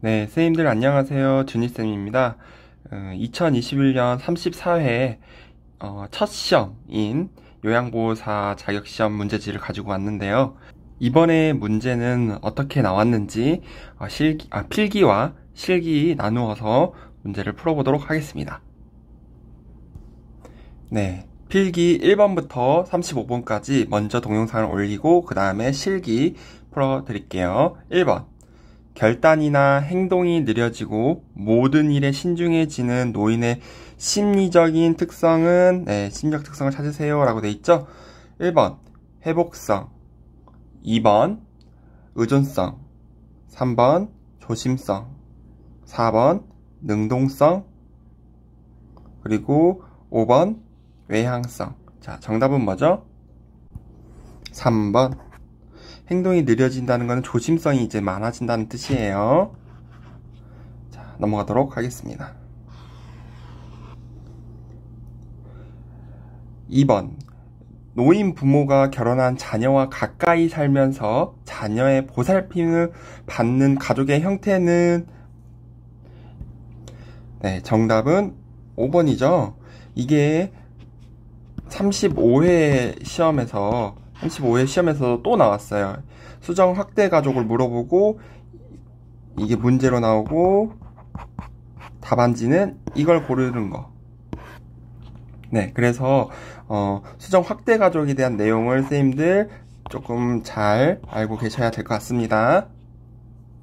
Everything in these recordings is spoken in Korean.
네, 선생님들 안녕하세요. 준이쌤입니다. 2021년 34회 첫 시험인 요양보호사 자격시험 문제지를 가지고 왔는데요. 이번에 문제는 어떻게 나왔는지 필기와 실기 나누어서 문제를 풀어보도록 하겠습니다. 네, 필기 1번부터 35번까지 먼저 동영상을 올리고 그 다음에 실기 풀어드릴게요. 1번 결단이나 행동이 느려지고 모든 일에 신중해지는 노인의 심리적인 특성은 심리적 특성을 찾으세요 라고 돼 있죠. 1번 회복성, 2번 의존성, 3번 조심성, 4번 능동성, 그리고 5번 외향성. 자, 정답은 뭐죠? 3번. 행동이 느려진다는 것은 조심성이 이제 많아진다는 뜻이에요. 자, 넘어가도록 하겠습니다. 2번. 노인 부모가 결혼한 자녀와 가까이 살면서 자녀의 보살핌을 받는 가족의 형태는 정답은 5번이죠. 이게 35회 시험에서 또 나왔어요. 수정 확대 가족을 물어보고 이게 문제로 나오고 답안지는 이걸 고르는 거. 네, 그래서 수정 확대 가족에 대한 내용을 선생님들 조금 잘 알고 계셔야 될 것 같습니다.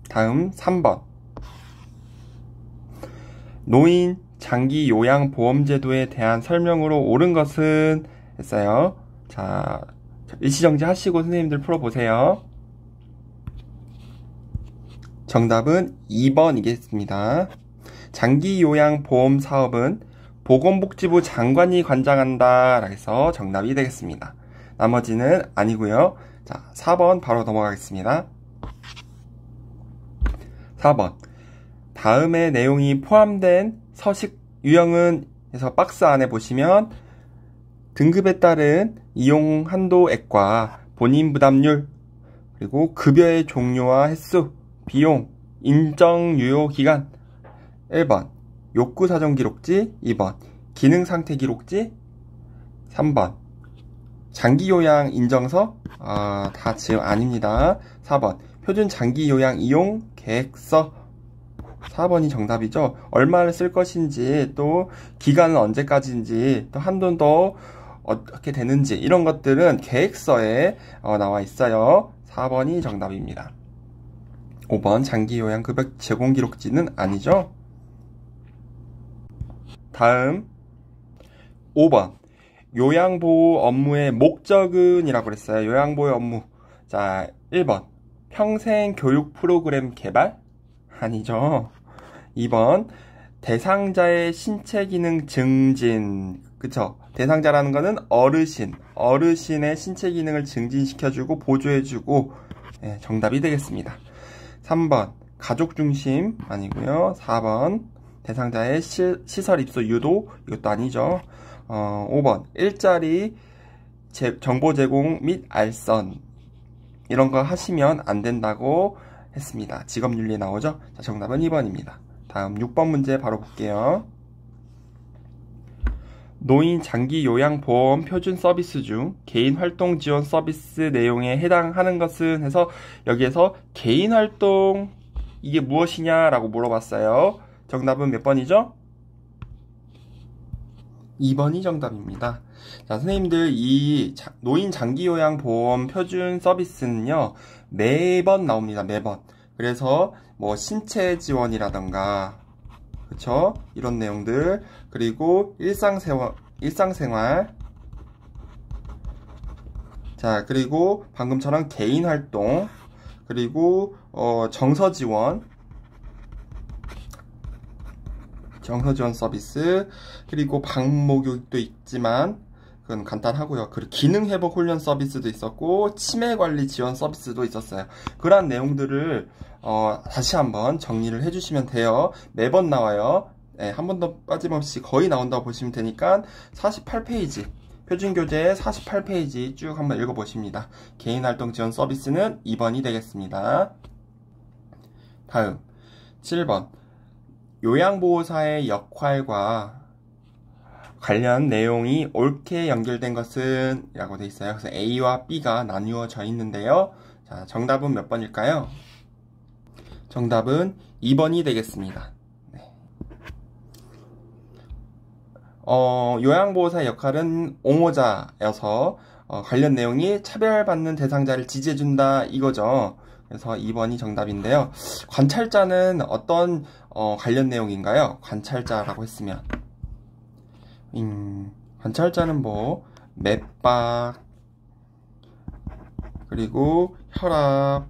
다음 3번. 노인 장기 요양 보험제도에 대한 설명으로 옳은 것은 했어요. 자, 일시정지 하시고 선생님들 풀어보세요. 정답은 2번이겠습니다. 장기요양보험 사업은 보건복지부 장관이 관장한다 라고 해서 정답이 되겠습니다. 나머지는 아니고요. 자, 4번 바로 넘어가겠습니다. 4번 다음의 내용이 포함된 서식 유형은 해서 박스 안에 보시면 등급에 따른 이용 한도액과 본인 부담률, 그리고 급여의 종류와 횟수, 비용, 인정 유효 기간. 1번 욕구 사정 기록지, 2번 기능 상태 기록지, 3번 장기 요양 인정서. 다 지금 아닙니다. 4번 표준 장기 요양 이용 계획서. 4번이 정답이죠. 얼마를 쓸 것인지, 또 기간은 언제까지인지, 또 한도는 또 어떻게 되는지 이런 것들은 계획서에 나와 있어요. 4번이 정답입니다. 5번 장기요양급여 제공기록지는 아니죠. 다음 5번 요양보호 업무의 목적은 이라고 그랬어요. 요양보호 업무. 자, 1번 평생 교육 프로그램 개발? 아니죠. 2번 대상자의 신체 기능 증진. 그쵸? 대상자라는 거는 어르신의 신체 기능을 증진시켜주고 보조해주고, 정답이 되겠습니다. 3번 가족 중심 아니고요. 4번 대상자의 시설 입소 유도, 이것도 아니죠. 5번 일자리 정보 제공 및 알선, 이런 거 하시면 안 된다고 했습니다. 직업윤리 나오죠? 자, 정답은 2번입니다. 다음 6번 문제 바로 볼게요. 노인 장기 요양 보험 표준 서비스 중 개인 활동 지원 서비스 내용에 해당하는 것은 해서 여기에서 개인 활동 이게 무엇이냐라고 물어봤어요. 정답은 몇 번이죠? 2번이 정답입니다. 자, 선생님들 이 노인 장기 요양 보험 표준 서비스는요 매번 나옵니다. 매번. 그래서 뭐 신체 지원이라던가, 그쵸? 이런 내용들, 그리고 일상생활. 자, 그리고 방금처럼 개인 활동, 그리고 정서 지원 서비스, 그리고 방목욕도 있지만 그건 간단하고요. 그리고 기능 회복 훈련 서비스도 있었고 치매 관리 지원 서비스도 있었어요. 그러한 내용들을 다시 한번 정리를 해주시면 돼요. 매번 나와요. 한 번도 빠짐없이 거의 나온다고 보시면 되니까 48페이지 표준교재 48페이지 쭉 한번 읽어보십니다. 개인활동 지원 서비스는 2번이 되겠습니다. 다음 7번. 요양보호사의 역할과 관련 내용이 옳게 연결된 것은 라고 되어 있어요. 그래서 A와 B가 나누어져 있는데요. 자, 정답은 몇 번일까요? 정답은 2번이 되겠습니다. 네. 요양보호사의 역할은 옹호자여서 관련 내용이 차별받는 대상자를 지지해준다 이거죠. 그래서 2번이 정답인데요. 관찰자는 어떤 관련 내용인가요? 관찰자라고 했으면 관찰자는 뭐 맥박 그리고 혈압,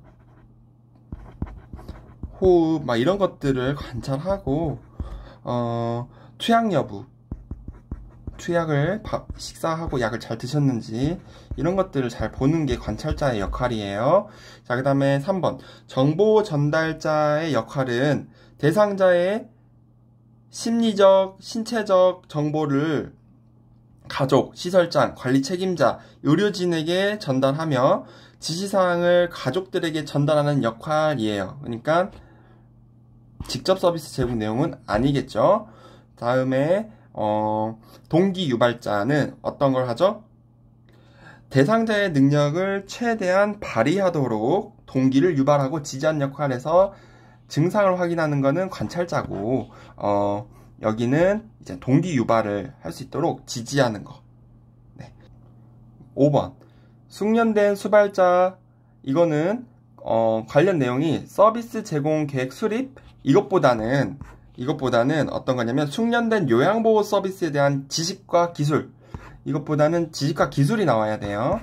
호흡 막 이런 것들을 관찰하고 투약 여부, 투약을 식사하고 약을 잘 드셨는지 이런 것들을 잘 보는 게 관찰자의 역할이에요. 자, 그 다음에 3번. 정보 전달자의 역할은 대상자의 심리적, 신체적 정보를 가족, 시설장, 관리 책임자, 의료진에게 전달하며 지시사항을 가족들에게 전달하는 역할이에요. 그러니까 직접 서비스 제공 내용은 아니겠죠. 다음에 동기 유발자는 어떤 걸 하죠? 대상자의 능력을 최대한 발휘하도록 동기를 유발하고 지지하는 역할에서 증상을 확인하는 것은 관찰자고, 여기는 이제 동기 유발을 할 수 있도록 지지하는 거. 네. 5번. 숙련된 수발자, 이거는, 관련 내용이 서비스 제공 계획 수립? 이것보다는 어떤 거냐면, 숙련된 요양보호 서비스에 대한 지식과 기술. 이것보다는 지식과 기술이 나와야 돼요.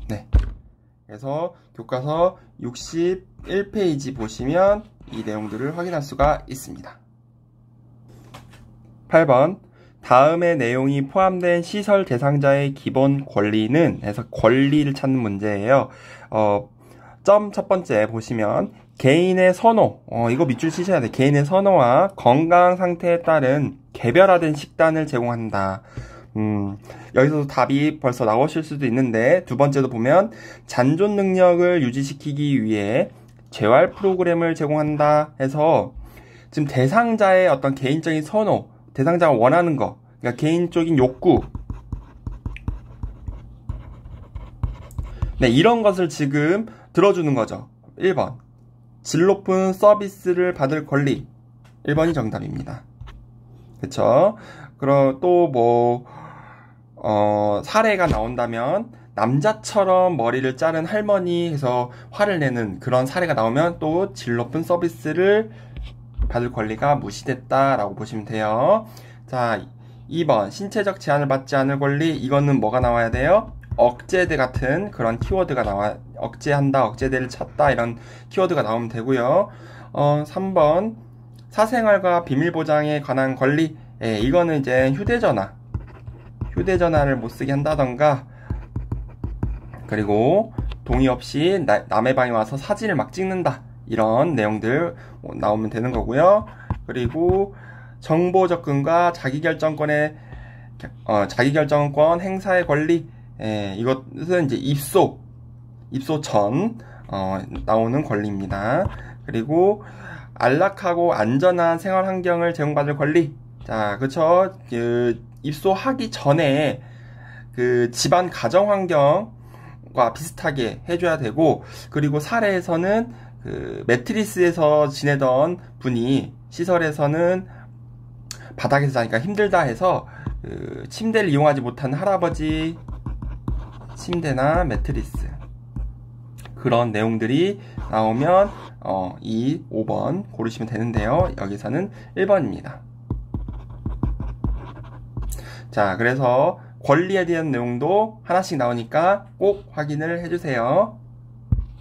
네. 그래서 교과서 61페이지 보시면 이 내용들을 확인할 수가 있습니다. 8번. 다음의 내용이 포함된 시설 대상자의 기본 권리는 해서 권리를 찾는 문제예요. 점 첫 번째 보시면 개인의 선호, 이거 밑줄 치셔야 돼. 개인의 선호와 건강 상태에 따른 개별화된 식단을 제공한다. 여기서도 답이 벌써 나오실 수도 있는데, 두 번째도 보면 잔존 능력을 유지시키기 위해 재활 프로그램을 제공한다 해서 지금 대상자의 어떤 개인적인 선호, 대상자가 원하는 거, 그러니까 개인적인 욕구, 네, 이런 것을 지금 들어주는 거죠. 1번. 질 높은 서비스를 받을 권리. 1번이 정답입니다. 그쵸? 그럼 또 사례가 나온다면, 남자처럼 머리를 자른 할머니 해서 화를 내는 그런 사례가 나오면 또 질 높은 서비스를 받을 권리가 무시됐다라고 보시면 돼요. 자, 2번. 신체적 제한을 받지 않을 권리. 이거는 뭐가 나와야 돼요? 억제대 같은 그런 키워드가 억제한다, 억제대를 찾다 이런 키워드가 나오면 되고요. 3번. 사생활과 비밀보장에 관한 권리. 예, 이거는 이제 휴대전화를 못쓰게 한다던가, 그리고 동의 없이 남의 방에 와서 사진을 막 찍는다, 이런 내용들 나오면 되는 거고요. 그리고 정보 접근과 자기결정권 행사의 권리. 예, 이것은 이제 입소 전 나오는 권리입니다. 그리고 안락하고 안전한 생활 환경을 제공받을 권리. 자, 그쵸? 입소하기 전에 그 집안 가정 환경과 비슷하게 해줘야 되고, 그리고 사례에서는 그 매트리스에서 지내던 분이 시설에서는 바닥에서 자니까 힘들다 해서 그 침대를 이용하지 못하는 할아버지 침대나 매트리스, 그런 내용들이 나오면 이 5번 고르시면 되는데요. 여기서는 1번입니다. 자, 그래서 권리에 대한 내용도 하나씩 나오니까 꼭 확인을 해주세요.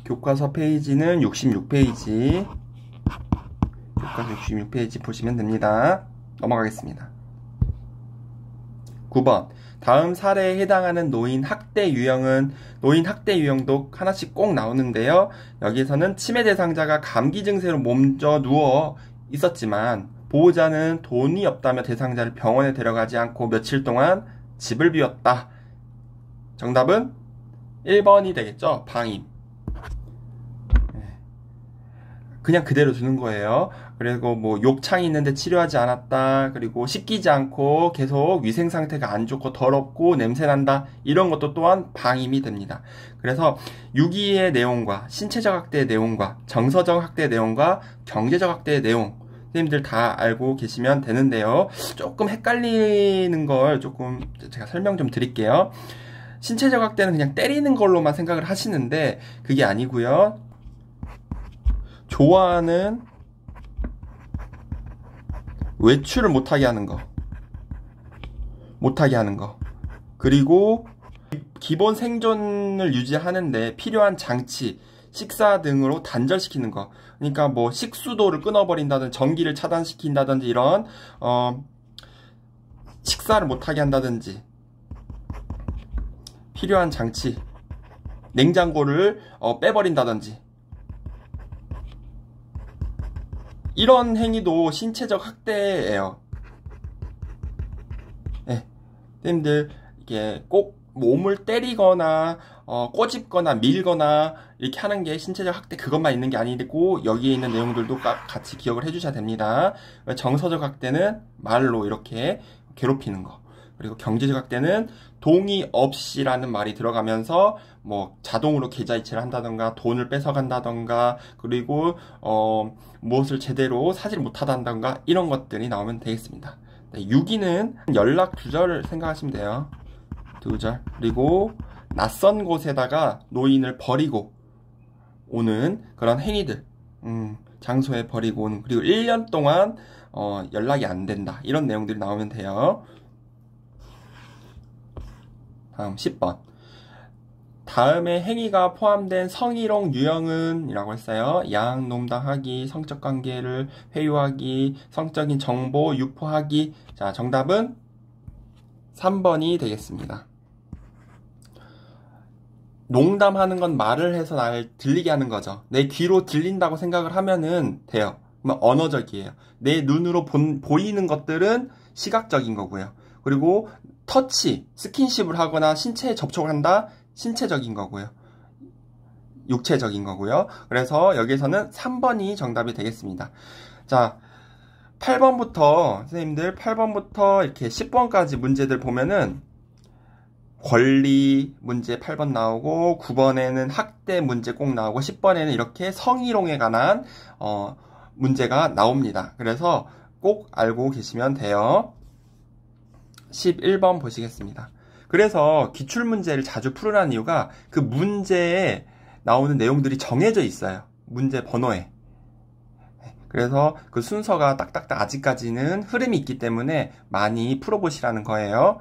교과서 페이지는 66페이지, 교과서 66페이지 보시면 됩니다. 넘어가겠습니다. 9번. 다음 사례에 해당하는 노인 학대 유형은, 노인 학대 유형도 하나씩 꼭 나오는데요. 여기에서는 치매 대상자가 감기 증세로 몸져 누워 있었지만 보호자는 돈이 없다며 대상자를 병원에 데려가지 않고 며칠 동안 집을 비웠다. 정답은 1번이 되겠죠. 방임. 그냥 그대로 두는 거예요. 그리고 뭐 욕창이 있는데 치료하지 않았다. 그리고 씻기지 않고 계속 위생 상태가 안 좋고 더럽고 냄새 난다. 이런 것도 또한 방임이 됩니다. 그래서 유기의 내용과 신체적 학대의 내용과 정서적 학대의 내용과 경제적 학대의 내용 선생님들 다 알고 계시면 되는데요. 조금 헷갈리는 걸 조금 제가 설명 좀 드릴게요. 신체적 학대는 그냥 때리는 걸로만 생각을 하시는데 그게 아니고요. 좋아하는 외출을 못하게 하는 거, 그리고 기본 생존을 유지하는데 필요한 장치, 식사 등으로 단절시키는 거. 그러니까 뭐 식수도를 끊어버린다든지 전기를 차단시킨다든지 이런 식사를 못하게 한다든지 필요한 장치, 냉장고를 빼버린다든지 이런 행위도 신체적 학대예요. 네, 선생님들 이게 꼭 몸을 때리거나 꼬집거나 밀거나 이렇게 하는 게 신체적 학대 그것만 있는 게 아니고 여기에 있는 내용들도 같이 기억을 해주셔야 됩니다. 정서적 학대는 말로 이렇게 괴롭히는 거. 그리고 경제적 학대는 동의 없이라는 말이 들어가면서 뭐 자동으로 계좌이체를 한다던가 돈을 뺏어간다던가 그리고 무엇을 제대로 사질 못하다던가 이런 것들이 나오면 되겠습니다. 네, 유기는 연락 두절을 생각하시면 돼요. 두절. 그리고 낯선 곳에다가 노인을 버리고 오는 그런 행위들, 장소에 버리고 오는, 그리고 1년 동안 연락이 안 된다 이런 내용들이 나오면 돼요. 다음 10번. 다음에 행위가 포함된 성희롱 유형은 이라고 했어요. 양, 농담하기, 성적 관계를 회유하기, 성적인 정보 유포하기. 자, 정답은 3번이 되겠습니다. 농담하는 건 말을 해서 날 들리게 하는 거죠. 내 귀로 들린다고 생각을 하면은 돼요. 그러면 언어적이에요. 내 눈으로 보이는 것들은 시각적인 거고요. 그리고 터치, 스킨십을 하거나 신체에 접촉을 한다, 신체적인 거고요. 육체적인 거고요. 그래서 여기에서는 3번이 정답이 되겠습니다. 자, 8번부터, 선생님들 8번부터 이렇게 10번까지 문제들 보면은 권리 문제 8번 나오고 9번에는 학대 문제 꼭 나오고 10번에는 이렇게 성희롱에 관한 문제가 나옵니다. 그래서 꼭 알고 계시면 돼요. 11번 보시겠습니다. 그래서 기출문제를 자주 풀으라는 이유가 그 문제에 나오는 내용들이 정해져 있어요. 문제 번호에. 그래서 그 순서가 딱딱딱 아직까지는 흐름이 있기 때문에 많이 풀어보시라는 거예요.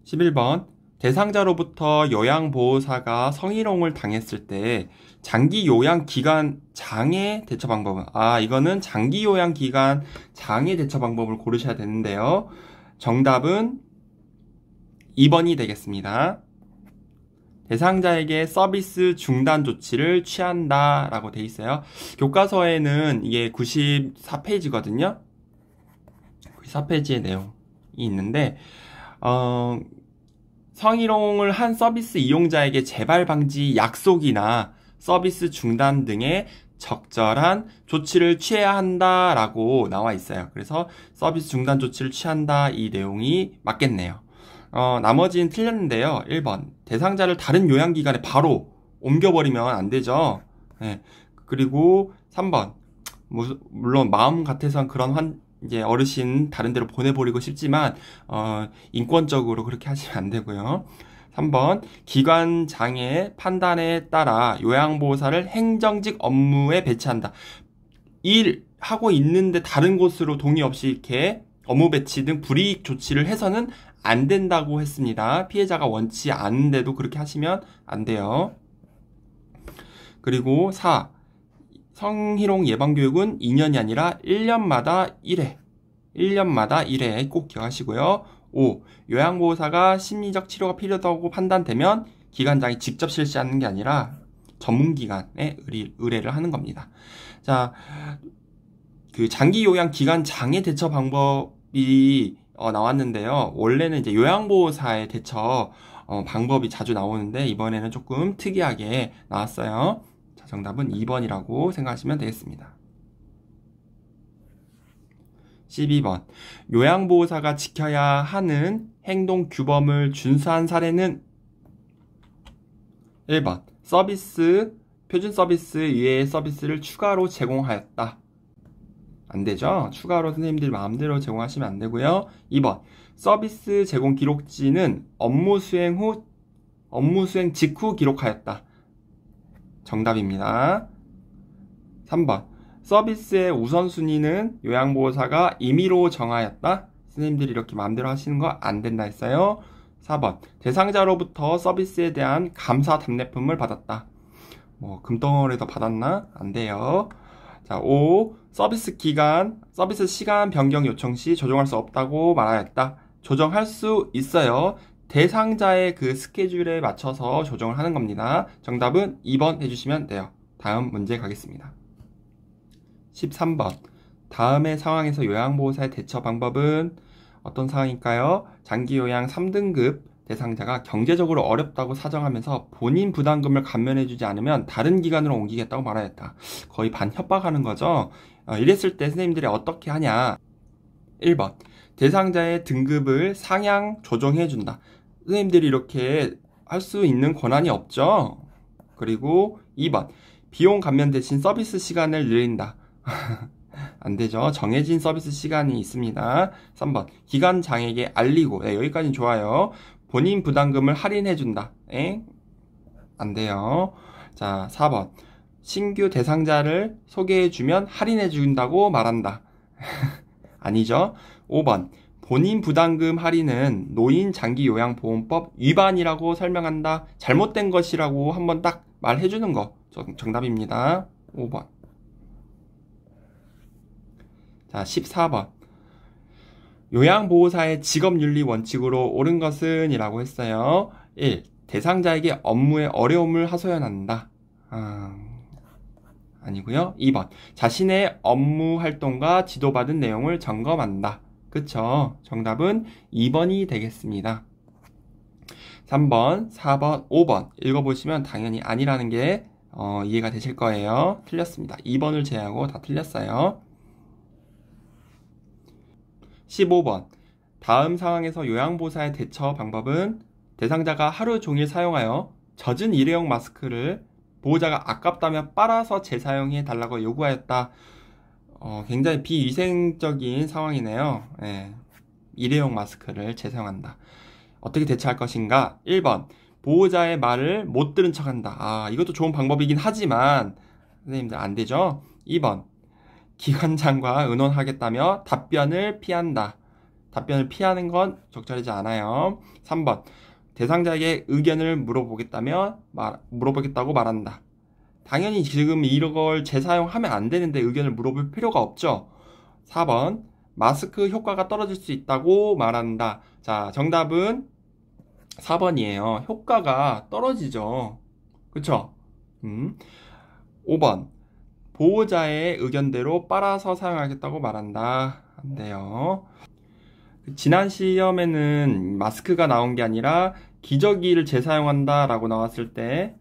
11번. 대상자로부터 요양보호사가 성희롱을 당했을 때 장기 요양 기간 장애 대처 방법은 이거는 장기 요양 기간 장애 대처 방법을 고르셔야 되는데요. 정답은 2번이 되겠습니다. 대상자에게 서비스 중단 조치를 취한다 라고 돼 있어요. 교과서에는 이게 94페이지거든요. 94페이지의 내용이 있는데 성희롱을 한 서비스 이용자에게 재발 방지 약속이나 서비스 중단 등의 적절한 조치를 취해야 한다라고 나와 있어요. 그래서 서비스 중단 조치를 취한다 이 내용이 맞겠네요. 나머지는 틀렸는데요. 1번. 대상자를 다른 요양기관에 바로 옮겨버리면 안 되죠. 네. 그리고 3번. 물론 마음 같아서는 그런 이제 어르신 다른 데로 보내버리고 싶지만 인권적으로 그렇게 하시면 안 되고요. 3번 기관 장애 판단에 따라 요양보호사를 행정직 업무에 배치한다. 일하고 있는데 다른 곳으로 동의 없이 이렇게 업무 배치 등 불이익 조치를 해서는 안 된다고 했습니다. 피해자가 원치 않는데도 그렇게 하시면 안 돼요. 그리고 4. 성희롱 예방교육은 2년이 아니라 1년마다 1회. 1년마다 1회 꼭 기억하시고요. 5. 요양보호사가 심리적 치료가 필요하다고 판단되면 기관장이 직접 실시하는 게 아니라 전문기관에 의뢰를 하는 겁니다. 자, 그 장기 요양 기간 장애 대처 방법이 나왔는데요. 원래는 이제 요양보호사의 대처 방법이 자주 나오는데 이번에는 조금 특이하게 나왔어요. 자, 정답은 2번이라고 생각하시면 되겠습니다. 12번. 요양보호사가 지켜야 하는 행동 규범을 준수한 사례는 1번. 표준 서비스 이외의 서비스를 추가로 제공하였다. 안 되죠? 추가로 선생님들 마음대로 제공하시면 안 되고요. 2번. 서비스 제공 기록지는 업무 수행 직후 기록하였다. 정답입니다. 3번. 서비스의 우선순위는 요양보호사가 임의로 정하였다. 선생님들이 이렇게 마음대로 하시는 거 안 된다 했어요. 4번. 대상자로부터 서비스에 대한 감사 답례품을 받았다. 뭐 금덩어리도 받았나? 안 돼요. 자, 5. 서비스 시간 변경 요청 시 조정할 수 없다고 말하였다. 조정할 수 있어요. 대상자의 그 스케줄에 맞춰서 조정을 하는 겁니다. 정답은 2번 해주시면 돼요. 다음 문제 가겠습니다. 13번. 다음의 상황에서 요양보호사의 대처 방법은 어떤 상황일까요? 장기요양 3등급 대상자가 경제적으로 어렵다고 사정하면서 본인 부담금을 감면해주지 않으면 다른 기관으로 옮기겠다고 말하였다. 거의 반협박하는 거죠. 이랬을 때 선생님들이 어떻게 하냐? 1번. 대상자의 등급을 상향 조정해준다. 선생님들이 이렇게 할 수 있는 권한이 없죠. 그리고 2번. 비용 감면 대신 서비스 시간을 늘린다. 안 되죠. 정해진 서비스 시간이 있습니다. 3번. 기관장에게 알리고. 네, 여기까지는 좋아요. 본인 부담금을 할인해준다. 안 돼요. 자, 4번. 신규 대상자를 소개해주면 할인해준다고 말한다. 아니죠. 5번. 본인 부담금 할인은 노인장기요양보험법 위반이라고 설명한다. 잘못된 것이라고 한번 딱 말해주는 거. 정답입니다. 5번. 자, 14번. 요양보호사의 직업윤리 원칙으로 옳은 것은? 이라고 했어요. 1. 대상자에게 업무에 어려움을 하소연한다. 아니고요. 2번. 자신의 업무 활동과 지도받은 내용을 점검한다. 그쵸? 정답은 2번이 되겠습니다. 3번, 4번, 5번 읽어보시면 당연히 아니라는 게 이해가 되실 거예요. 틀렸습니다. 2번을 제외하고 다 틀렸어요. 15번. 다음 상황에서 요양보호사의 대처 방법은 대상자가 하루 종일 사용하여 젖은 일회용 마스크를 보호자가 아깝다며 빨아서 재사용해 달라고 요구하였다. 굉장히 비위생적인 상황이네요. 네. 일회용 마스크를 재사용한다. 어떻게 대처할 것인가? 1번. 보호자의 말을 못 들은 척한다. 이것도 좋은 방법이긴 하지만 선생님들 안 되죠? 2번. 기관장과 의논하겠다며 답변을 피한다. 답변을 피하는 건 적절하지 않아요. 3번. 대상자에게 의견을 물어보겠다고 말한다. 당연히 지금 이걸 재사용하면 안 되는데 의견을 물어볼 필요가 없죠. 4번. 마스크 효과가 떨어질 수 있다고 말한다. 자, 정답은 4번이에요. 효과가 떨어지죠. 그쵸? 5번. 보호자의 의견대로 빨아서 사용하겠다고 말한다. 안 돼요. 지난 시험에는 마스크가 나온 게 아니라 기저귀를 재사용한다 라고 나왔을 때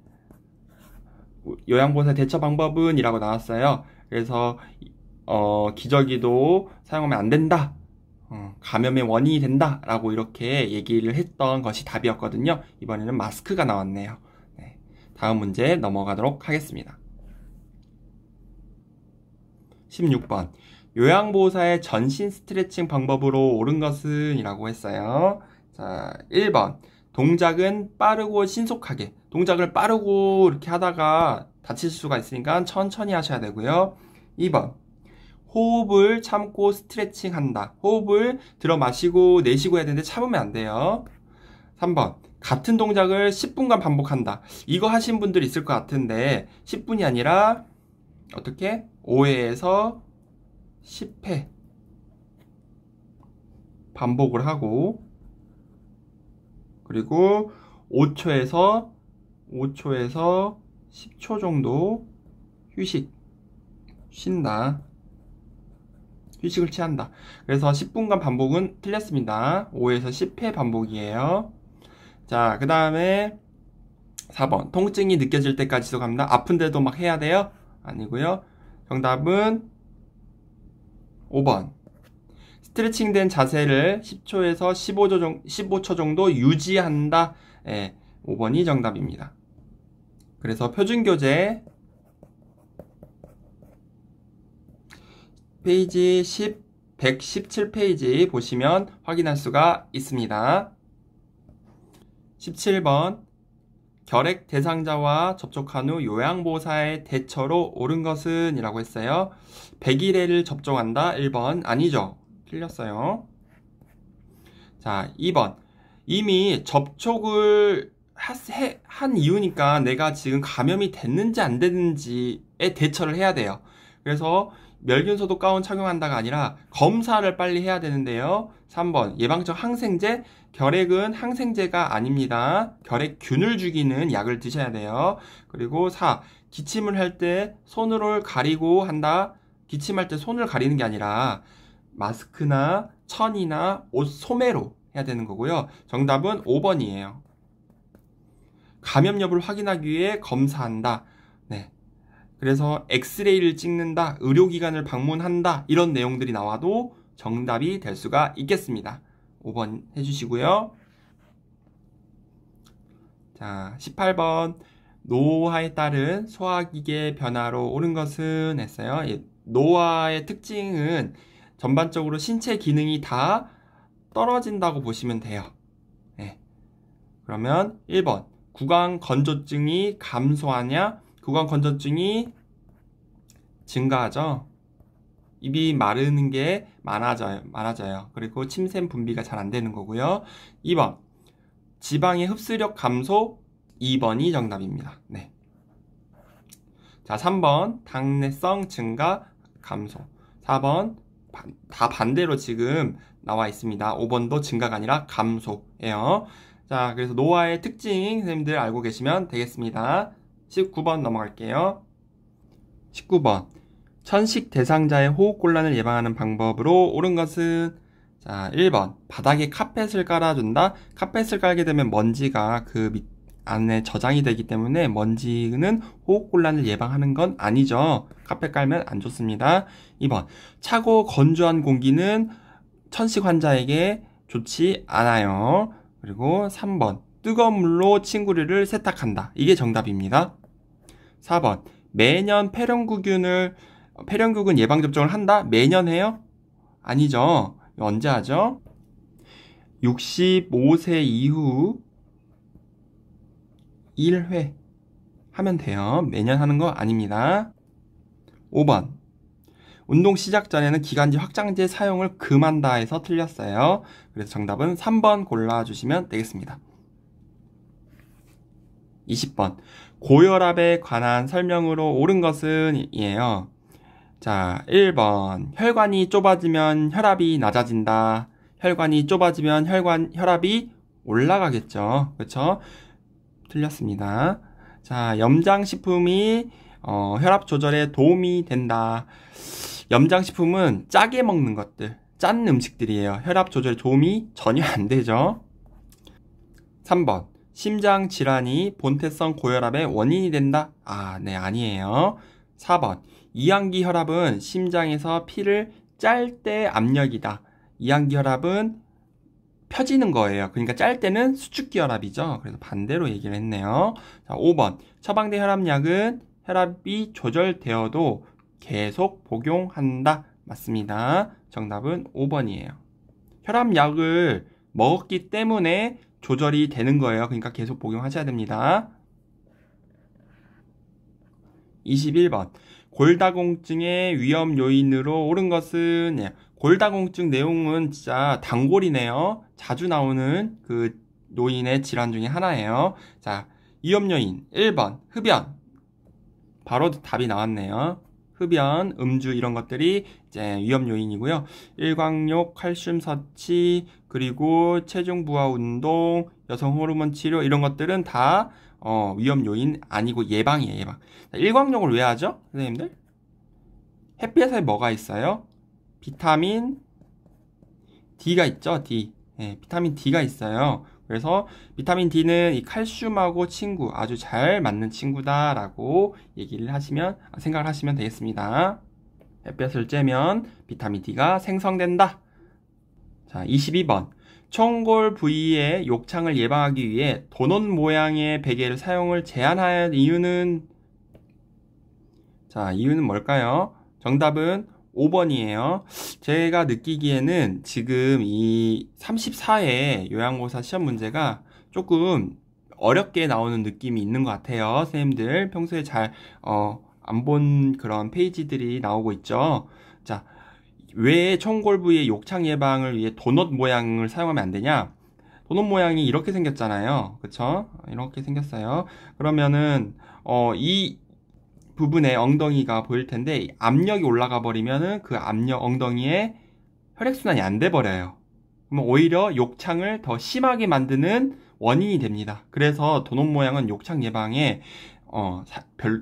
요양보호사 대처 방법은? 이라고 나왔어요. 그래서 기저귀도 사용하면 안 된다. 감염의 원인이 된다 라고 이렇게 얘기를 했던 것이 답이었거든요. 이번에는 마스크가 나왔네요. 네, 다음 문제 넘어가도록 하겠습니다. 16번. 요양보호사의 전신 스트레칭 방법으로 옳은 것은? 이라고 했어요. 자, 1번. 동작은 빠르고 신속하게. 동작을 빠르고 이렇게 하다가 다칠 수가 있으니까 천천히 하셔야 되고요. 2번. 호흡을 참고 스트레칭 한다. 호흡을 들어 마시고 내쉬고 해야 되는데 참으면 안 돼요. 3번. 같은 동작을 10분간 반복한다. 이거 하신 분들 있을 것 같은데 10분이 아니라 어떻게? 5회에서 10회 반복을 하고 그리고 5초에서 10초 정도 쉰다. 휴식을 취한다. 그래서 10분간 반복은 틀렸습니다. 5에서 10회 반복이에요. 자, 그 다음에 4번. 통증이 느껴질 때까지 지속합니다. 아픈데도 막 해야 돼요? 아니고요. 정답은 5번. 스트레칭된 자세를 10초에서 15초 정도 유지한다. 예, 5번이 정답입니다. 그래서 표준교재 페이지 117페이지 보시면 확인할 수가 있습니다. 17번. 결핵 대상자와 접촉한 후 요양보호사의 대처로 옳은 것은? 이라고 했어요. 100일에를 접종한다. 1번. 아니죠. 틀렸어요. 자, 2번. 이미 접촉을 한 이유니까 내가 지금 감염이 됐는지 안 됐는지에 대처를 해야 돼요. 그래서 멸균소독 가운 착용한다가 아니라 검사를 빨리 해야 되는데요. 3번. 예방적 항생제. 결핵은 항생제가 아닙니다. 결핵균을 죽이는 약을 드셔야 돼요. 그리고 4. 기침을 할 때 손을 가리고 한다. 기침할 때 손을 가리는 게 아니라 마스크나 천이나 옷 소매로 해야 되는 거고요. 정답은 5번이에요. 감염 여부를 확인하기 위해 검사한다. 네. 그래서 엑스레이를 찍는다, 의료기관을 방문한다, 이런 내용들이 나와도 정답이 될 수가 있겠습니다. 5번 해주시고요. 자, 18번. 노화에 따른 소화기계 변화로 옳은 것은? 했어요. 노화의 특징은 전반적으로 신체 기능이 다 떨어진다고 보시면 돼요. 네. 그러면 1번. 구강 건조증이 감소하냐? 구강 건조증이 증가하죠. 입이 마르는 게 많아져요. 그리고 침샘 분비가 잘 안 되는 거고요. 2번. 지방의 흡수력 감소. 2번이 정답입니다. 네. 자, 3번. 당내성 증가 감소. 4번. 다 반대로 지금 나와 있습니다. 5번도 증가가 아니라 감소예요. 자, 그래서 노화의 특징 선생님들 알고 계시면 되겠습니다. 19번 넘어갈게요. 19번. 천식 대상자의 호흡곤란을 예방하는 방법으로 옳은 것은? 자, 1번. 바닥에 카펫을 깔아준다. 카펫을 깔게 되면 먼지가 그 안에 저장이 되기 때문에 먼지는 호흡곤란을 예방하는 건 아니죠. 카펫 깔면 안 좋습니다. 2번. 차고 건조한 공기는 천식 환자에게 좋지 않아요. 그리고 3번. 뜨거운 물로 친구를 세탁한다. 이게 정답입니다. 4번. 매년 폐렴구균 예방접종을 한다? 매년 해요? 아니죠. 언제 하죠? 65세 이후 1회 하면 돼요. 매년 하는 거 아닙니다. 5번. 운동 시작 전에는 기관지 확장제 사용을 금한다 해서 틀렸어요. 그래서 정답은 3번 골라주시면 되겠습니다. 20번. 고혈압에 관한 설명으로 옳은 것은? 이에요. 자, 1번. 혈관이 좁아지면 혈압이 낮아진다. 혈관이 좁아지면 혈압이 올라가겠죠. 그렇죠? 틀렸습니다. 자, 염장식품이 혈압 조절에 도움이 된다. 염장식품은 짜게 먹는 것들, 짠 음식들이에요. 혈압 조절에 도움이 전혀 안 되죠. 3번. 심장질환이 본태성 고혈압의 원인이 된다. 네, 아니에요. 4번. 이항기 혈압은 심장에서 피를 짤 때 압력이다. 이항기 혈압은 펴지는 거예요. 그러니까 짤 때는 수축기 혈압이죠. 그래서 반대로 얘기를 했네요. 자, 5번. 처방된 혈압약은 혈압이 조절되어도 계속 복용한다. 맞습니다. 정답은 5번이에요. 혈압약을 먹었기 때문에 조절이 되는 거예요. 그러니까 계속 복용하셔야 됩니다. 21번. 골다공증의 위험 요인으로 옳은 것은? 골다공증 내용은 진짜 단골이네요. 자주 나오는 그 요인의 질환 중에 하나예요. 자, 위험 요인 1번 흡연. 바로 답이 나왔네요. 흡연, 음주 이런 것들이 이제 위험 요인이고요. 일광욕, 칼슘 섭취, 그리고 체중 부하 운동, 여성 호르몬 치료 이런 것들은 다 위험 요인 아니고 예방이에요. 예방. 자, 일광욕을 왜 하죠? 선생님들? 햇빛에 뭐가 있어요? 비타민 D가 있죠. D. 네, 비타민 D가 있어요. 그래서 비타민 D는 이 칼슘하고 친구, 아주 잘 맞는 친구다라고 생각을 하시면 되겠습니다. 햇볕을 쬐면 비타민 D가 생성된다. 자, 22번. 총골 부위의 욕창을 예방하기 위해 도넛 모양의 베개를 사용을 제한한 이유는, 자, 이유는 뭘까요? 정답은 5번이에요. 제가 느끼기에는 지금 이 34회 요양고사 시험 문제가 조금 어렵게 나오는 느낌이 있는 것 같아요. 선생님들 평소에 잘 안 본 그런 페이지들이 나오고 있죠. 자, 왜 총골 부위의 욕창 예방을 위해 도넛 모양을 사용하면 안 되냐? 도넛 모양이 이렇게 생겼잖아요. 그쵸? 이렇게 생겼어요. 그러면은 이 부분에 엉덩이가 보일 텐데 압력이 올라가 버리면은 그 압력 엉덩이에 혈액순환이 안 돼 버려요. 그러면 오히려 욕창을 더 심하게 만드는 원인이 됩니다. 그래서 도넛 모양은 욕창 예방에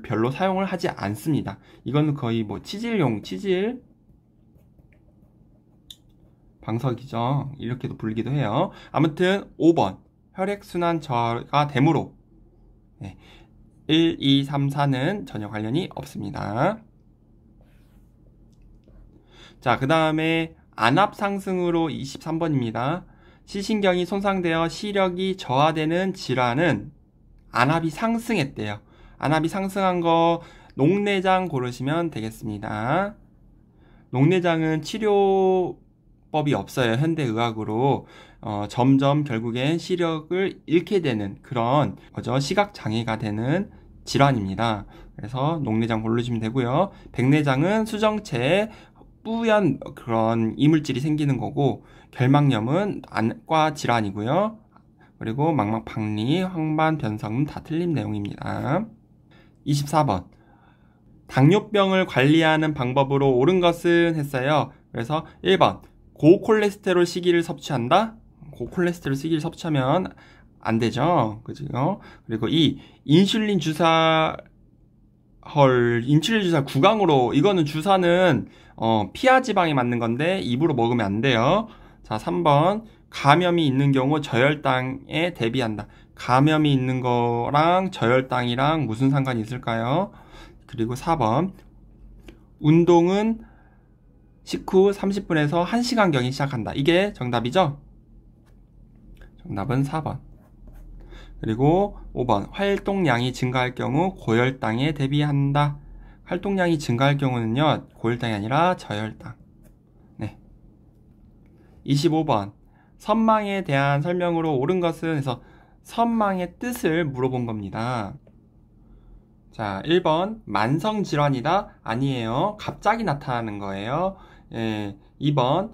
별로 사용을 하지 않습니다. 이거는 거의 뭐 치질 방석이죠. 이렇게도 불리기도 해요. 아무튼 5번 혈액순환 저하가 되므로 1, 2, 3, 4는 전혀 관련이 없습니다. 자, 그 다음에 안압 상승으로 23번입니다. 시신경이 손상되어 시력이 저하되는 질환은 안압이 상승했대요. 안압이 상승한 거 녹내장 고르시면 되겠습니다. 녹내장은 치료법이 없어요. 현대의학으로. 점점 결국엔 시력을 잃게 되는 그런 시각장애가 되는 질환입니다. 그래서 녹내장 고르시면 되고요. 백내장은 수정체에 뿌연 그런 이물질이 생기는 거고, 결막염은 안과 질환이고요. 그리고 망막 박리, 황반 변성은 다 틀린 내용입니다. 24번. 당뇨병을 관리하는 방법으로 옳은 것은 했어요. 그래서 1번. 고콜레스테롤 시기를 섭취한다? 고콜레스테롤 시기를 섭취하면 안 되죠. 그죠? 그리고 2. 인슐린 주사 구강으로, 이거는 주사는 피하 지방에 맞는 건데 입으로 먹으면 안 돼요. 자, 3번. 감염이 있는 경우 저혈당에 대비한다. 감염이 있는 거랑 저혈당이랑 무슨 상관이 있을까요? 그리고 4번. 운동은 식후 30분에서 1시간경에 시작한다. 이게 정답이죠? 정답은 4번. 그리고 5번. 활동량이 증가할 경우 고혈당에 대비한다. 활동량이 증가할 경우는요, 고혈당이 아니라 저혈당. 네. 25번. 선망에 대한 설명으로 옳은 것은 해서 선망의 뜻을 물어본 겁니다. 자, 1번. 만성질환이다? 아니에요. 갑자기 나타나는 거예요. 2번.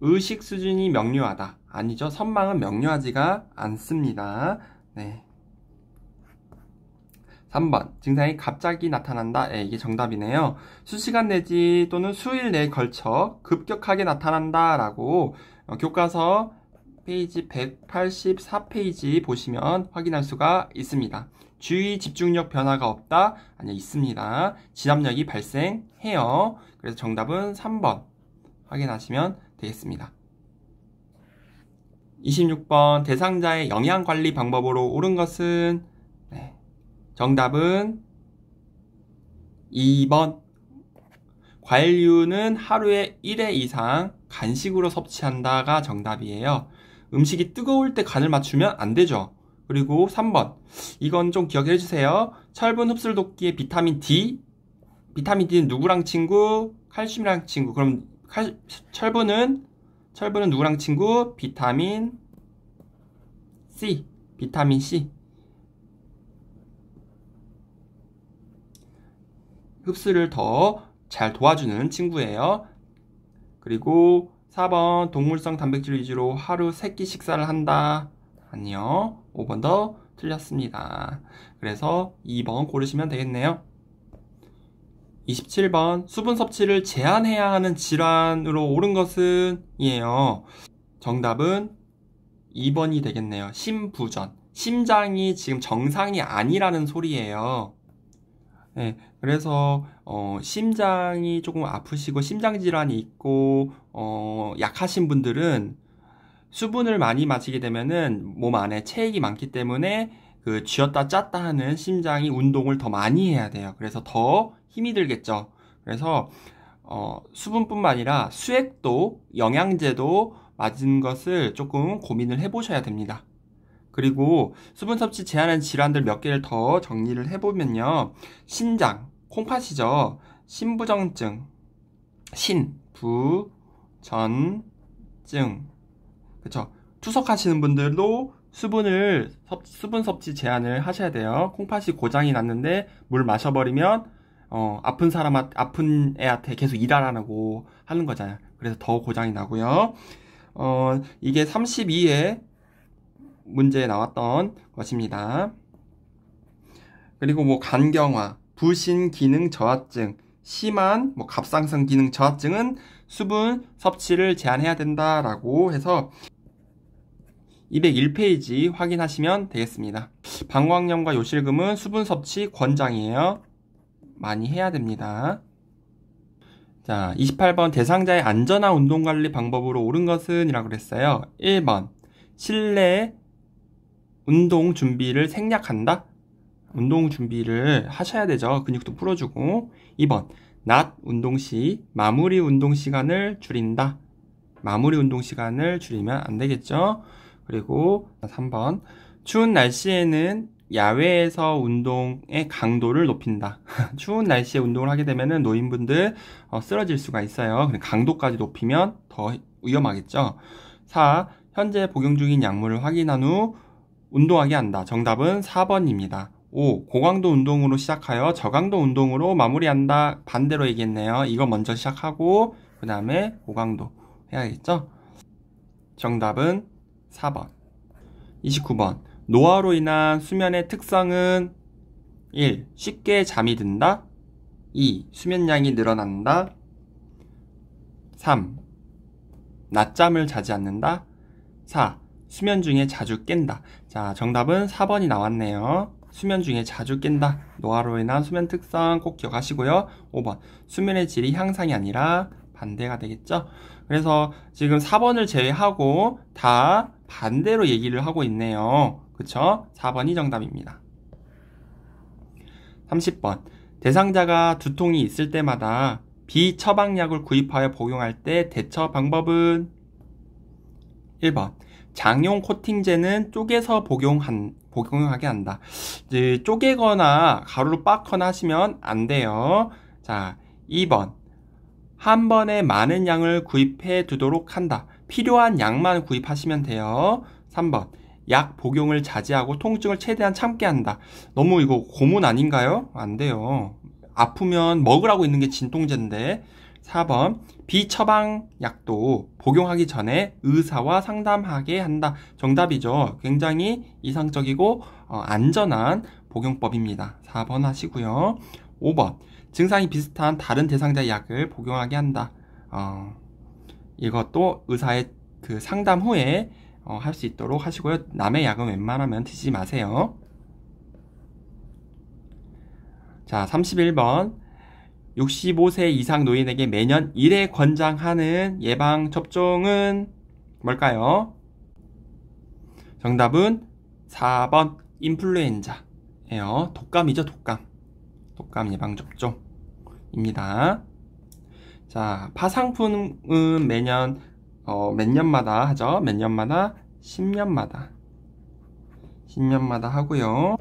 의식 수준이 명료하다. 아니죠. 선망은 명료하지가 않습니다. 네. 3번. 증상이 갑자기 나타난다. 이게 정답이네요. 수시간 내지 또는 수일 내에 걸쳐 급격하게 나타난다 라고 교과서 페이지 184페이지 보시면 확인할 수가 있습니다. 주의 집중력 변화가 없다? 아니요, 있습니다. 진압력이 발생해요. 그래서 정답은 3번 확인하시면 되겠습니다. 26번. 대상자의 영양관리 방법으로 옳은 것은 정답은 2번. 과일류는 하루에 1회 이상 간식으로 섭취한다가 정답이에요. 음식이 뜨거울 때 간을 맞추면 안 되죠. 그리고 3번. 이건 좀 기억해 주세요. 철분 흡수를 돕기에 비타민 D. 비타민 D는 누구랑 친구? 칼슘이랑 친구. 그럼 철분은 누구랑 친구? 비타민 C. 비타민 C. 흡수를 더 잘 도와주는 친구예요. 그리고 4번. 동물성 단백질 위주로 하루 3끼 식사를 한다. 아니요. 5번 더 틀렸습니다. 그래서 2번 고르시면 되겠네요. 27번. 수분 섭취를 제한해야 하는 질환으로 옳은 것은 이에요. 정답은 2번이 되겠네요. 심부전. 심장이 지금 정상이 아니라는 소리예요. 네, 그래서 심장이 조금 아프시고 심장 질환이 있고 약하신 분들은 수분을 많이 마시게 되면은 몸 안에 체액이 많기 때문에 그 쥐었다 짰다 하는 심장이 운동을 더 많이 해야 돼요. 그래서 더 힘이 들겠죠. 그래서 수분뿐만 아니라 수액도 영양제도 맞은 것을 조금 고민을 해보셔야 됩니다. 그리고 수분 섭취 제한하는 질환들 몇 개를 더 정리를 해보면요. 신장, 콩팥이죠. 신부전증, 신부전증. 그쵸? 투석하시는 분들도 수분 섭취 제한을 하셔야 돼요. 콩팥이 고장이 났는데 물 마셔버리면 아픈 애한테 계속 일하라고 하는 거잖아요. 그래서 더 고장이 나고요. 이게 32회 문제에 나왔던 것입니다. 그리고 뭐 간경화, 부신 기능 저하증, 심한 갑상선 기능 저하증은 수분 섭취를 제한해야 된다라고 해서 201페이지 확인하시면 되겠습니다. 방광염과 요실금은 수분 섭취 권장이에요. 많이 해야 됩니다. 자, 28번 대상자의 안전한 운동관리 방법으로 옳은 것은? 이라고 그랬어요. 1번 실내 운동 준비를 생략한다. 운동 준비를 하셔야 되죠. 근육도 풀어주고. 2번 낮 운동 시 마무리 운동 시간을 줄인다. 마무리 운동 시간을 줄이면 안 되겠죠. 그리고 3번 추운 날씨에는 야외에서 운동의 강도를 높인다. 추운 날씨에 운동을 하게 되면 노인분들 쓰러질 수가 있어요. 강도까지 높이면 더 위험하겠죠. 4. 현재 복용 중인 약물을 확인한 후 운동하게 한다. 정답은 4번입니다. 5. 고강도 운동으로 시작하여 저강도 운동으로 마무리한다. 반대로 얘기했네요. 이거 먼저 시작하고 그 다음에 고강도 해야겠죠. 정답은 4번. 29번 노화로 인한 수면의 특성은 1. 쉽게 잠이 든다. 2. 수면량이 늘어난다. 3. 낮잠을 자지 않는다. 4. 수면 중에 자주 깬다. 자, 정답은 4번이 나왔네요. 수면 중에 자주 깬다. 노화로 인한 수면 특성 꼭 기억하시고요. 5번 수면의 질이 향상이 아니라 반대가 되겠죠. 그래서 지금 4번을 제외하고 다 반대로 얘기를 하고 있네요. 그쵸? 4번이 정답입니다. 30번 대상자가 두통이 있을 때마다 비처방약을 구입하여 복용할 때 대처 방법은? 1번 장용 코팅제는 쪼개서 복용하게 한다. 이제 쪼개거나 가루로 빻거나 하시면 안 돼요. 자, 2번 한 번에 많은 양을 구입해 두도록 한다. 필요한 양만 구입하시면 돼요. 3번 약 복용을 자제하고 통증을 최대한 참게 한다. 너무 이거 고문 아닌가요? 안 돼요. 아프면 먹으라고 있는 게 진통제인데. 4번 비처방약도 복용하기 전에 의사와 상담하게 한다. 정답이죠. 굉장히 이상적이고 안전한 복용법입니다. 4번 하시고요. 5번 증상이 비슷한 다른 대상자의 약을 복용하게 한다. 이것도 의사의 그 상담 후에 할 수 있도록 하시고요. 남의 약은 웬만하면 드시지 마세요. 자, 31번 65세 이상 노인에게 매년 1회 권장하는 예방접종은 뭘까요? 정답은 4번 인플루엔자예요. 독감이죠, 독감. 독감 예방접종입니다. 자, 파상풍은 매년 몇 년마다 하죠. 몇 년마다? 10년마다 하고요.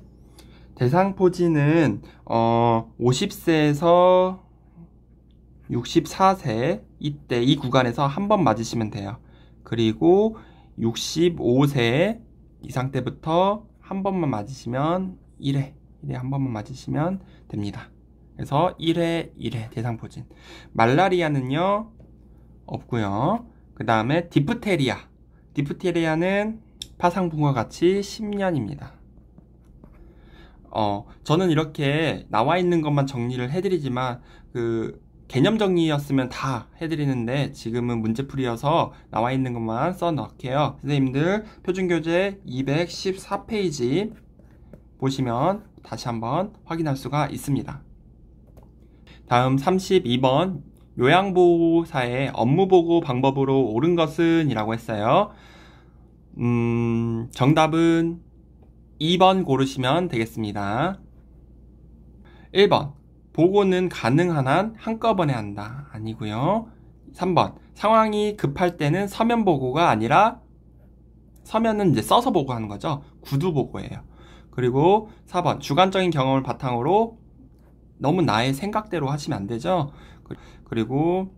대상포진은 50세에서 64세 이때 이 구간에서 한 번 맞으시면 돼요. 그리고 65세 이상 때부터 한 번만 맞으시면 1회 한 번만 맞으시면 됩니다. 그래서 1회 대상포진. 말라리아는요 없고요. 그 다음에 디프테리아는 파상풍과 같이 10년입니다. 저는 이렇게 나와 있는 것만 정리를 해드리지만 그 개념 정리였으면 다 해드리는데 지금은 문제풀이여서 나와 있는 것만 써넣게요. 선생님들 표준교재 214페이지 보시면 다시 한번 확인할 수가 있습니다. 다음 32번 요양보호사의 업무보고 방법으로 옳은 것은? 이라고 했어요. 정답은 2번 고르시면 되겠습니다. 1번, 보고는 가능한 한 한꺼번에 한다. 아니고요. 3번, 상황이 급할 때는 서면 보고가 아니라, 서면은 이제 써서 보고하는 거죠. 구두 보고예요. 그리고 4번, 주관적인 경험을 바탕으로 너무 나의 생각대로 하시면 안 되죠. 그리고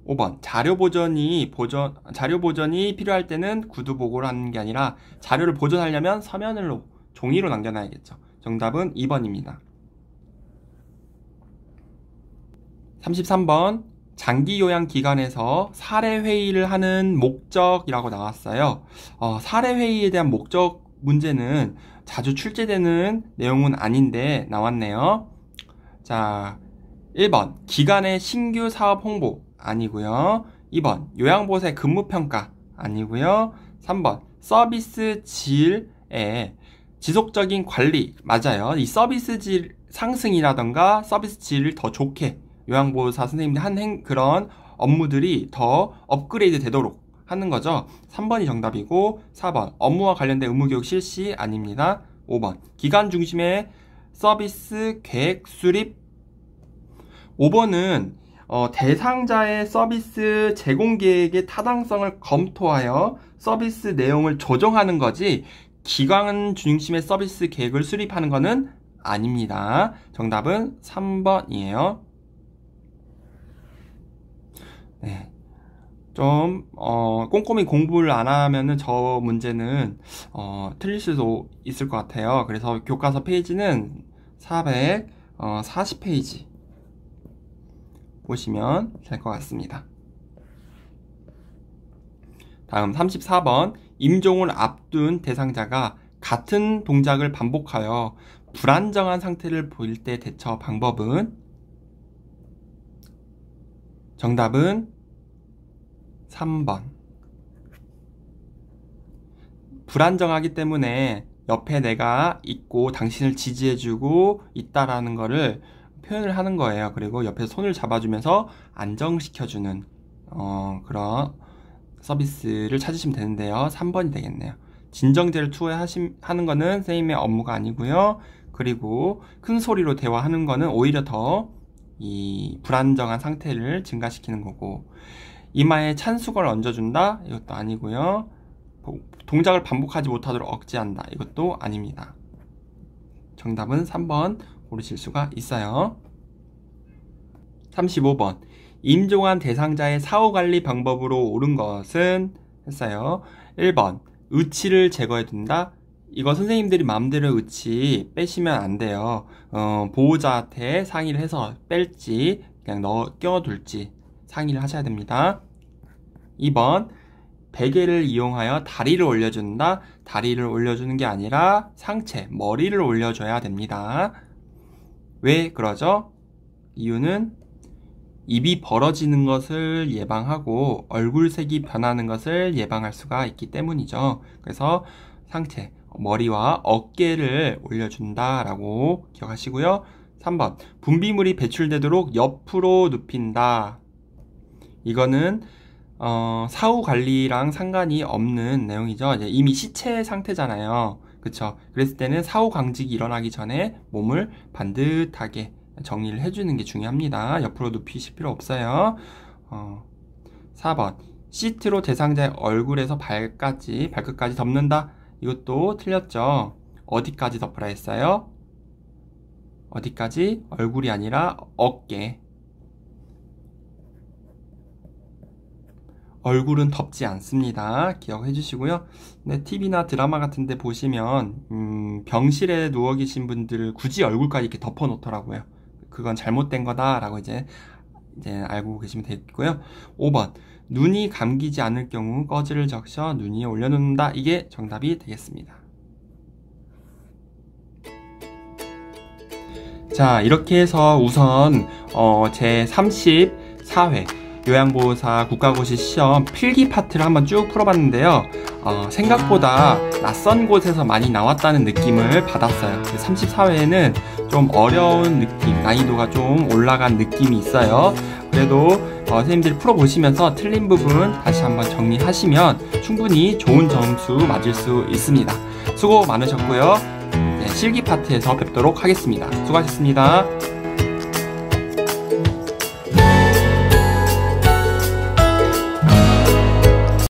5번, 자료 보존이 필요할 때는 구두 보고를 하는 게 아니라 자료를 보존하려면 서면으로, 종이로 남겨놔야겠죠. 정답은 2번입니다. 33번, 장기 요양 기관에서 사례 회의를 하는 목적이라고 나왔어요. 사례 회의에 대한 목적 문제는 자주 출제되는 내용은 아닌데 나왔네요. 자, 1번, 기관의 신규 사업 홍보 아니고요. 2번, 요양보호사의 근무평가 아니고요. 3번, 서비스 질의 지속적인 관리 맞아요. 이 서비스 질 상승이라던가 서비스 질을 더 좋게 요양보호사 선생님들 한 그런 업무들이 더 업그레이드 되도록 하는 거죠. 3번이 정답이고 4번, 업무와 관련된 의무교육 실시 아닙니다. 5번, 기관 중심의 서비스 계획 수립. 5번은 대상자의 서비스 제공 계획의 타당성을 검토하여 서비스 내용을 조정하는 거지, 기관 중심의 서비스 계획을 수립하는 거는 아닙니다. 정답은 3번이에요. 네. 좀 꼼꼼히 공부를 안 하면은 저 문제는 틀릴 수도 있을 것 같아요. 그래서 교과서 페이지는 440페이지 보시면 될 것 같습니다. 다음 34번, 임종을 앞둔 대상자가 같은 동작을 반복하여 불안정한 상태를 보일 때 대처 방법은? 정답은 3번. 불안정하기 때문에 옆에 내가 있고 당신을 지지해주고 있다라는 거를 표현을 하는 거예요. 그리고 옆에서 손을 잡아주면서 안정시켜주는 그런 서비스를 찾으시면 되는데요. 3번이 되겠네요. 진정제를 투여하는 거는 선생님의 업무가 아니고요. 그리고 큰 소리로 대화하는 거는 오히려 더 이 불안정한 상태를 증가시키는 거고, 이마에 찬 수건을 얹어준다? 이것도 아니고요. 동작을 반복하지 못하도록 억제한다? 이것도 아닙니다. 정답은 3번 고르실 수가 있어요. 35번, 임종한 대상자의 사후관리 방법으로 옳은 것은? 했어요. 1번, 의치를 제거해둔다? 이거 선생님들이 마음대로 의치 빼시면 안 돼요. 보호자한테 상의를 해서 뺄지 그냥 껴둘지 상의를 하셔야 됩니다. 2번, 베개를 이용하여 다리를 올려준다? 다리를 올려주는 게 아니라 상체, 머리를 올려줘야 됩니다. 왜 그러죠? 이유는 입이 벌어지는 것을 예방하고 얼굴색이 변하는 것을 예방할 수가 있기 때문이죠. 그래서 상체, 머리와 어깨를 올려준다라고 기억하시고요. 3번, 분비물이 배출되도록 옆으로 눕힌다. 이거는 사후 관리랑 상관이 없는 내용이죠. 이제 이미 시체 상태잖아요. 그쵸? 그랬을 때는 사후 강직이 일어나기 전에 몸을 반듯하게 정리를 해주는 게 중요합니다. 옆으로 눕히실 필요 없어요. 4번, 시트로 대상자의 얼굴에서 발끝까지 덮는다. 이것도 틀렸죠. 어디까지 덮으라 했어요? 어디까지? 얼굴이 아니라 어깨. 얼굴은 덮지 않습니다. 기억해 주시고요. 네, TV나 드라마 같은 데 보시면 병실에 누워 계신 분들을 굳이 얼굴까지 이렇게 덮어 놓더라고요. 그건 잘못된 거다라고 이제 알고 계시면 되겠고요. 5번, 눈이 감기지 않을 경우 꺼즈를 적셔 눈 위에 올려놓는다. 이게 정답이 되겠습니다. 자, 이렇게 해서 우선 제 34회 요양보호사 국가고시 시험 필기 파트를 한번 쭉 풀어봤는데요. 생각보다 낯선 곳에서 많이 나왔다는 느낌을 받았어요. 34회에는 좀 어려운 느낌, 난이도가 좀 올라간 느낌이 있어요. 그래도 선생님들이 풀어보시면서 틀린 부분 다시 한번 정리하시면 충분히 좋은 점수 맞을 수 있습니다. 수고 많으셨고요. 네, 실기 파트에서 뵙도록 하겠습니다. 수고하셨습니다.